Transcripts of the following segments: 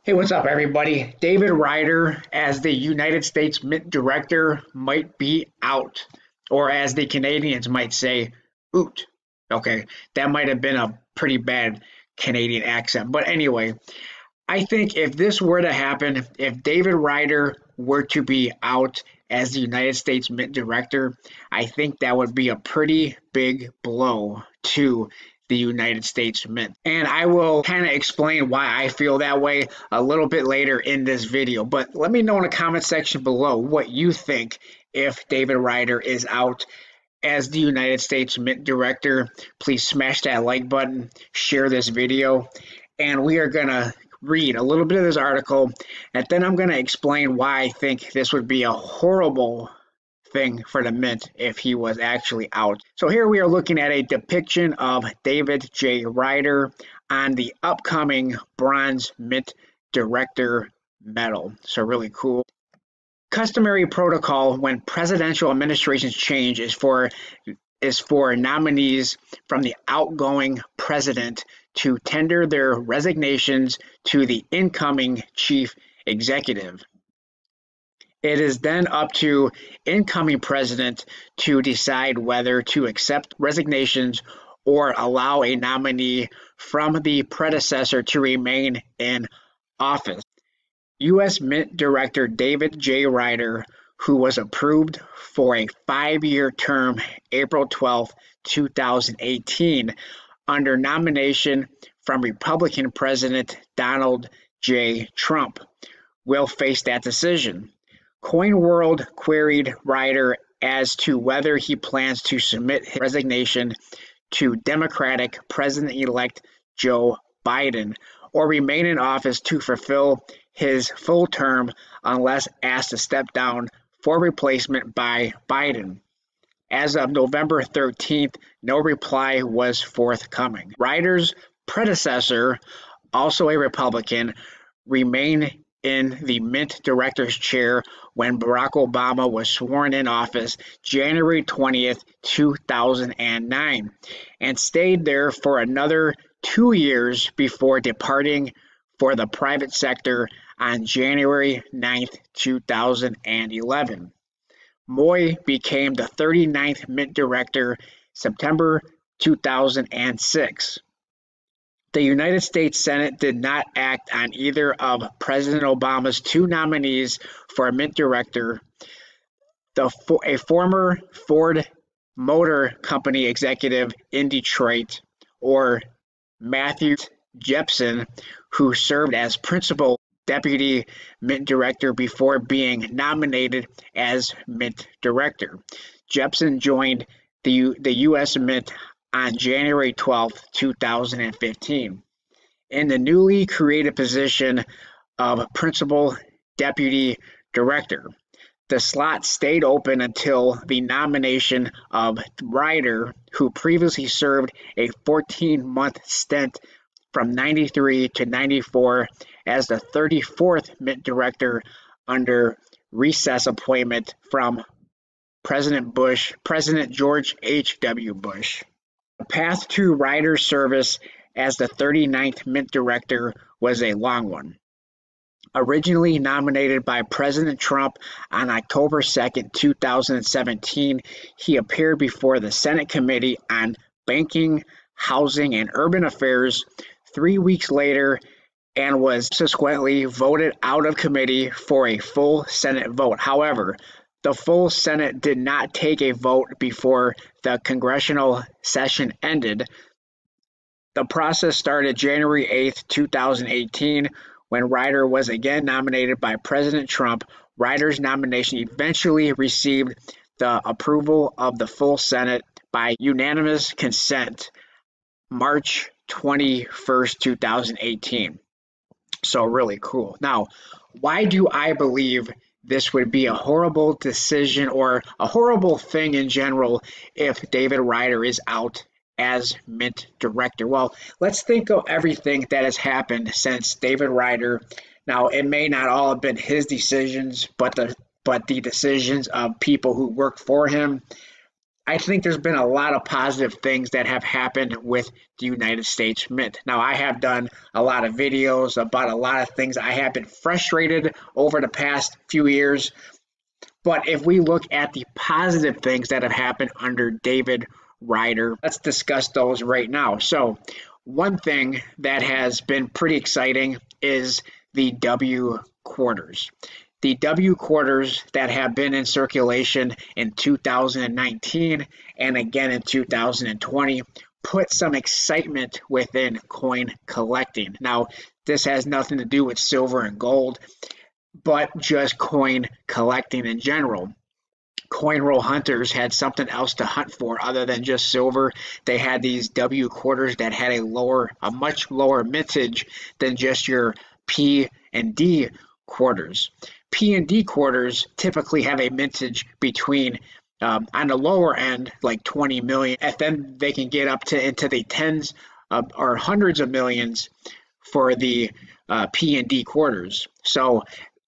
Hey, what's up, everybody? David Ryder, as the United States Mint Director, might be out, or as the Canadians might say, oot. Okay, that might have been a pretty bad Canadian accent. But anyway, I think if this were to happen, if David Ryder were to be out as the United States Mint Director, I think that would be a pretty big blow to the United States Mint. And I will kind of explain why I feel that way a little bit later in this video. But let me know in the comment section below what you think if David Ryder is out as the United States Mint Director. Please smash that like button, share this video, and we are going to read a little bit of this article, and then I'm going to explain why I think this would be a horrible thing for the Mint if he was actually out. So here we are looking at a depiction of David J. Ryder on the upcoming Bronze Mint Director medal. So really cool. Customary protocol when presidential administrations change is for nominees from the outgoing president to tender their resignations to the incoming chief executive. It is then up to incoming president to decide whether to accept resignations or allow a nominee from the predecessor to remain in office. U.S. Mint Director David J. Ryder, who was approved for a 5-year term April 12, 2018, under nomination from Republican President Donald J. Trump, will face that decision. Coin World queried Ryder as to whether he plans to submit his resignation to Democratic President-elect Joe Biden or remain in office to fulfill his full term unless asked to step down for replacement by Biden. As of November 13th, no reply was forthcoming. Ryder's predecessor, also a Republican, remained in the Mint Director's chair when Barack Obama was sworn in office January 20th, 2009, and stayed there for another 2 years before departing for the private sector on January 9th, 2011. Moy became the 39th Mint Director September 2006. The United States Senate did not act on either of President Obama's 2 nominees for a Mint Director. A former Ford Motor Company executive in Detroit, or Matthew Jepson, who served as principal deputy Mint Director before being nominated as Mint Director. Jepson joined the U.S. Mint on January 12, 2015. In the newly created position of Principal Deputy Director, the slot stayed open until the nomination of Ryder, who previously served a 14-month stint from 93 to 94 as the 34th Mint Director under recess appointment from President George H.W. Bush. The path to Ryder's service as the 39th Mint Director was a long one. Originally nominated by President Trump on October 2, 2017, he appeared before the Senate Committee on Banking, Housing, and Urban Affairs 3 weeks later and was subsequently voted out of committee for a full Senate vote. However, the full Senate did not take a vote before the congressional session ended. The process started January 8, 2018, when Ryder was again nominated by President Trump. Ryder's nomination eventually received the approval of the full Senate by unanimous consent March 21st, 2018. So really cool. Now, why do I believe this would be a horrible decision or a horrible thing in general if David Ryder is out as Mint Director? Well, let's think of everything that has happened since David Ryder. Now, it may not all have been his decisions, but the decisions of people who work for him. I think there's been a lot of positive things that have happened with the United States Mint. Now, I have done a lot of videos about a lot of things. I have been frustrated over the past few years, but if we look at the positive things that have happened under David Ryder, let's discuss those right now. So, one thing that has been pretty exciting is the W quarters. The W quarters that have been in circulation in 2019 and again in 2020 put some excitement within coin collecting. Now, this has nothing to do with silver and gold, but just coin collecting in general. Coin roll hunters had something else to hunt for other than just silver. They had these W quarters that had a much lower mintage than just your P and D quarters. P and D quarters typically have a mintage between on the lower end like 20 million, and then they can get up to into the tens or hundreds of millions for the P and D quarters. So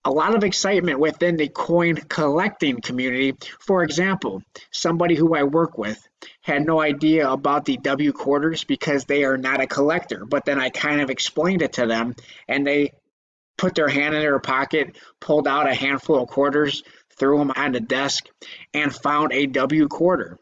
a lot of excitement within the coin collecting community. For example, somebody who I work with had no idea about the W quarters because they are not a collector, but then I kind of explained it to them and they put their hand in their pocket, pulled out a handful of quarters, threw them on the desk, and found a W quarter.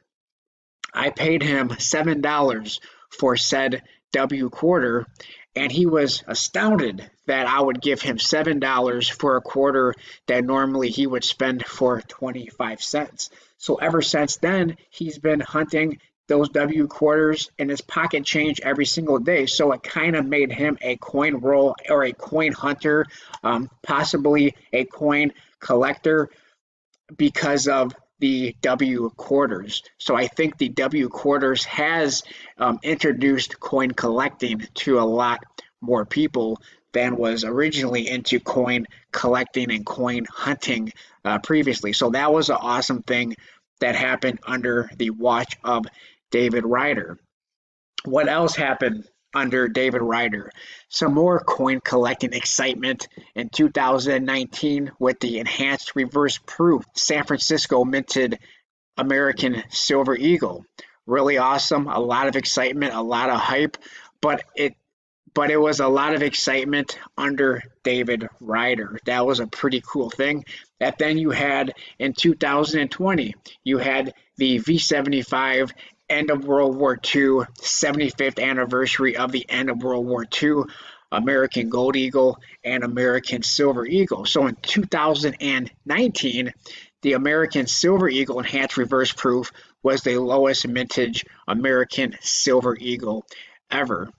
I paid him $7 for said W quarter, and he was astounded that I would give him $7 for a quarter that normally he would spend for 25 cents. So ever since then, he's been hunting those W quarters in his pocket change every single day. So it kind of made him a coin roll or a coin hunter, possibly a coin collector because of the W quarters. So I think the W quarters has introduced coin collecting to a lot more people than was originally into coin collecting and coin hunting previously. So that was an awesome thing that happened under the watch of David Ryder. What else happened under David Ryder? Some more coin collecting excitement in 2019 with the enhanced reverse proof San Francisco minted American Silver Eagle. Really awesome, a lot of excitement, a lot of hype, but it was a lot of excitement under David Ryder. That was a pretty cool thing. That then you had in 2020, you had the V75 end of World War II, 75th anniversary of the end of World War II, American Gold Eagle and American Silver Eagle. So in 2019, the American Silver Eagle enhanced reverse proof was the lowest mintage American Silver Eagle ever.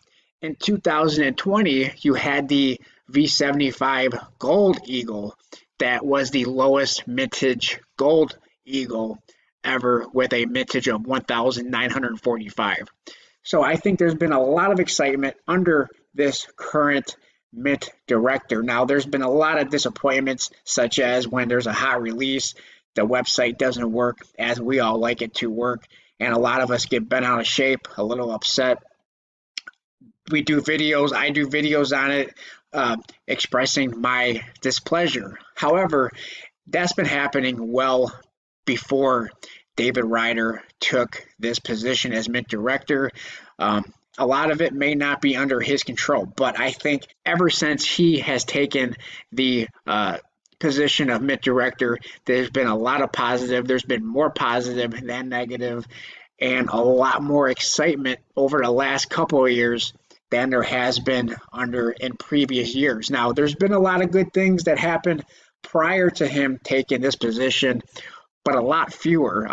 In 2020, you had the V75 Gold Eagle that was the lowest mintage Gold Eagle ever with a mintage of 1,945. So I think there's been a lot of excitement under this current mint director. Now, there's been a lot of disappointments, such as when there's a hot release, the website doesn't work as we all like it to work, and a lot of us get bent out of shape, a little upset. We do videos, I do videos on it, expressing my displeasure. However, that's been happening well before David Ryder took this position as mint director. A lot of it may not be under his control, but I think ever since he has taken the position of mint director, there's been a lot of positive. There's been more positive than negative, and a lot more excitement over the last couple of years than there has been in previous years. Now, there's been a lot of good things that happened prior to him taking this position, but a lot fewer,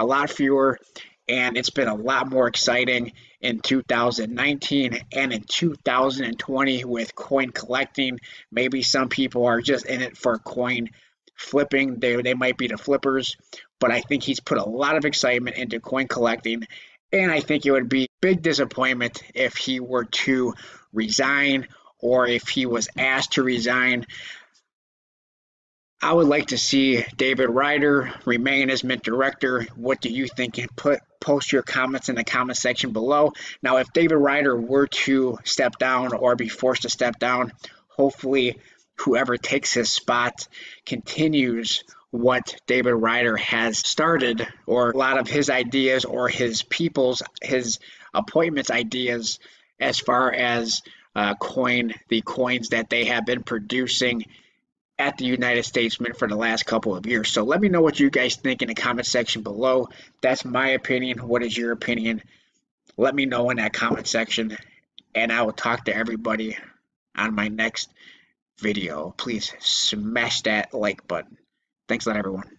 and it's been a lot more exciting in 2019 and in 2020 with coin collecting. Maybe some people are just in it for coin flipping. They might be the flippers, but I think he's put a lot of excitement into coin collecting, and I think it would be a big disappointment if he were to resign or if he was asked to resign. I would like to see David Ryder remain as mint director. What do you think? Post your comments in the comment section below. Now, if David Ryder were to step down or be forced to step down, hopefully whoever takes his spot continues what David Ryder has started, or a lot of his ideas or his appointments ideas as far as the coins that they have been producing at the United States Mint for the last couple of years. So let me know what you guys think in the comment section below. That's my opinion. What is your opinion? Let me know in that comment section, and I will talk to everybody on my next video. Please smash that like button. Thanks a lot, everyone.